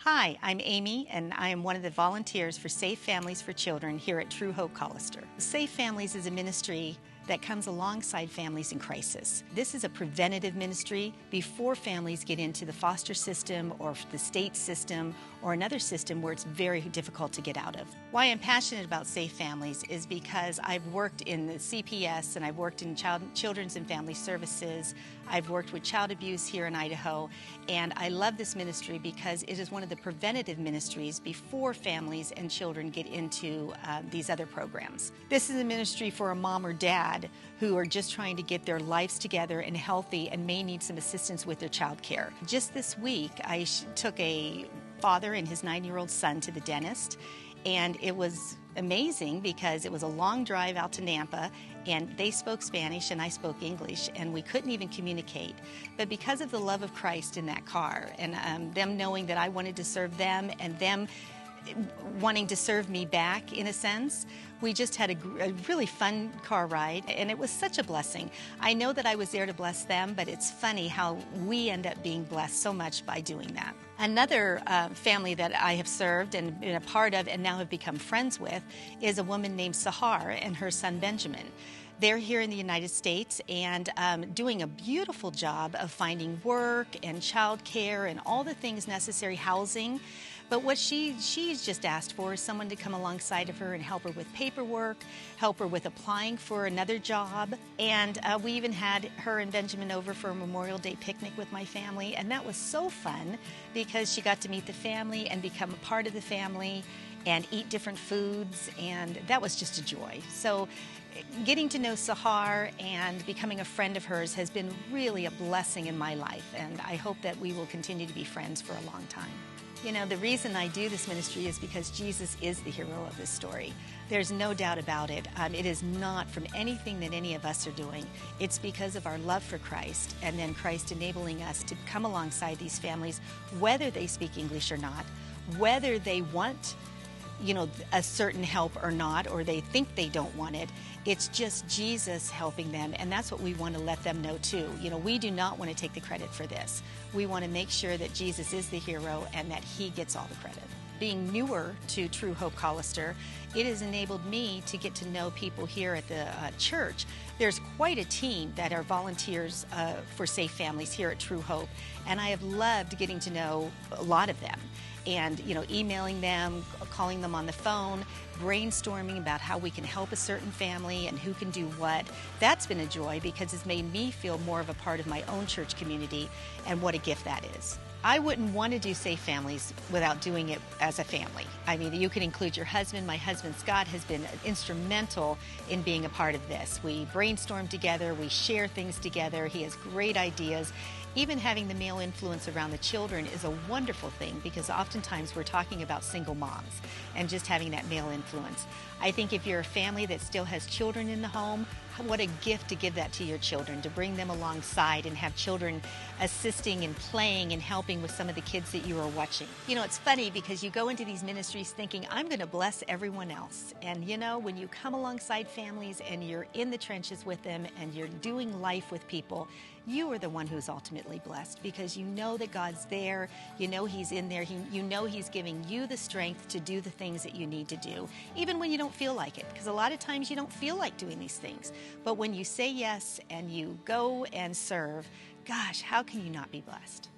Hi, I'm Amy, and I am one of the volunteers for Safe Families for Children here at True Hope Collister. Safe Families is a ministry that comes alongside families in crisis. This is a preventative ministry before families get into the foster system or the state system or another system where it's very difficult to get out of. Why I'm passionate about Safe Families is because I've worked in the CPS and I've worked in Children's and Family Services. I've worked with child abuse here in Idaho, and I love this ministry because it is one of the preventative ministries before families and children get into these other programs. This is a ministry for a mom or dad who are just trying to get their lives together and healthy and may need some assistance with their child care. Just this week, I took a father and his 9-year-old son to the dentist, and it was amazing because it was a long drive out to Nampa, and they spoke Spanish and I spoke English, and we couldn't even communicate. But because of the love of Christ in that car and them knowing that I wanted to serve them and them wanting to serve me back in a sense, we just had a really fun car ride, and it was such a blessing. I know that I was there to bless them, but it's funny how we end up being blessed so much by doing that. Another family that I have served and been a part of and now have become friends with is a woman named Sahar and her son Benjamin. They're here in the United States and doing a beautiful job of finding work and child care and all the things necessary, housing. But what she's just asked for is someone to come alongside of her and help her with paperwork, help her with applying for another job. And we even had her and Benjamin over for a Memorial Day picnic with my family. And that was so fun because she got to meet the family and become a part of the family and eat different foods. And that was just a joy. So getting to know Sahar and becoming a friend of hers has been really a blessing in my life. And I hope that we will continue to be friends for a long time. You know, the reason I do this ministry is because Jesus is the hero of this story. There's no doubt about it. It is not from anything that any of us are doing. It's because of our love for Christ and then Christ enabling us to come alongside these families, whether they speak English or not, whether they want a certain help or not, or they think they don't want it. It's just Jesus helping them, and that's what we want to let them know too. We do not want to take the credit for this. We want to make sure that Jesus is the hero and that he gets all the credit. Being newer to True Hope Collister, it has enabled me to get to know people here at the church. There's quite a team that are volunteers for Safe Families here at True Hope, and I have loved getting to know a lot of them. And emailing them, calling them on the phone, brainstorming about how we can help a certain family and who can do what. That's been a joy because it's made me feel more of a part of my own church community, and what a gift that is. I wouldn't want to do Safe Families without doing it as a family. I mean, you can include your husband. My husband, Scott, has been instrumental in being a part of this. We brainstorm together, we share things together. He has great ideas. Even having the male influence around the children is a wonderful thing because oftentimes we're talking about single moms and just having that male influence. I think if you're a family that still has children in the home, what a gift to give that to your children, to bring them alongside and have children assisting and playing and helping with some of the kids that you are watching. It's funny because you go into these ministries thinking, I'm going to bless everyone else. And when you come alongside families and you're in the trenches with them and you're doing life with people, you are the one who's ultimately blessed because you know that God's there, he's in there, you know he's giving you the strength to do the things that you need to do, even when you don't feel like it, because a lot of times you don't feel like doing these things. But when you say yes and you go and serve, gosh, how can you not be blessed?